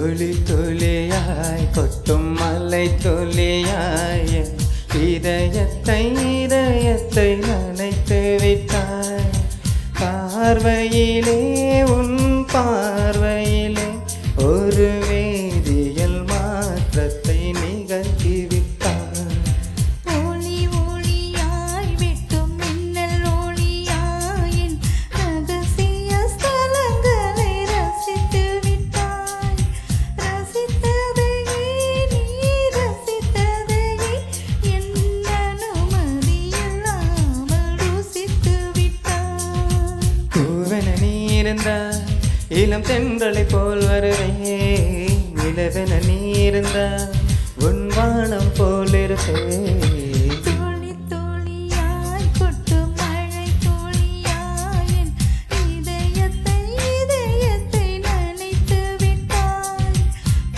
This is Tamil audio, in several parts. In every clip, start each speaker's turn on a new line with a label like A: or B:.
A: துளி துளியாய் கொட்டும் மலை துளியாய் இதயத்தை இதயத்தை நனைத்து விட்டாய். பார்வையிலே உன் பார்வையிலே ஒரு வேதியியல் மாற்றத்தை நிகழ்த்தி விட்டாய்.
B: ஒளி ஒளியாய் வெட்டும் மின்னல் ஒளியாயின் ரகசிய ஸ்தலங்களை ரசித்து விட்டாய். ரசித்ததையே நீ ரசித்ததையே என் அனுமதி இல்லாமல் ருசித்து விட்டாய்.
A: பூவென நீ இருந்தாய் இளம் தென்றலை போல் வருவேன். நிலவென நீ இருந்தாய் உன் வானம் போல் இருப்பேன்.
B: துளி துளியாய் கொட்டும் மழை துளியாய் என் இதயத்தை இதயத்தை நனைத்து விட்டாய்.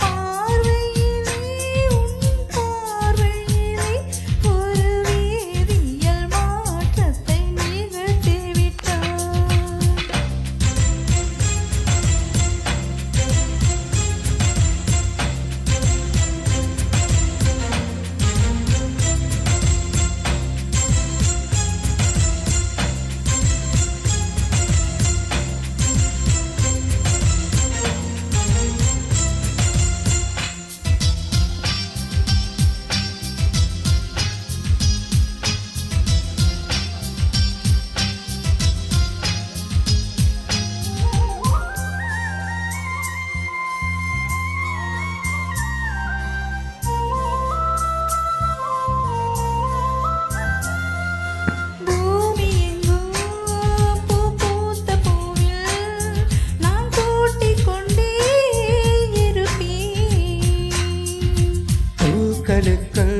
B: பார்வையிலே உன் பார்வையிலே ஒரு வேதியியல் மாற்றத்தை நிகழ்த்தி விட்டாய். பூமி எங்கும் பூ பூத்த பூவில் நான் கூட்டிக் கொண்டே இருப்பேன்.
A: பூக்களுக்குள்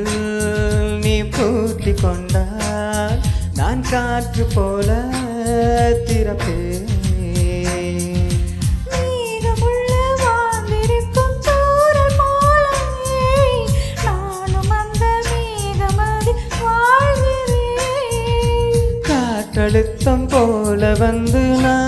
A: நீ பூத்தி கொண்டால் நான் காற்று போல திறப்பேன்.
B: மேகமுள்ள வாழ்ந்திருக்கும் தூறல் போலவே நானும் அந்த மேகமதி வாழ்கிறேன்.
A: காற்றழுத்தம் போல வந்து நான்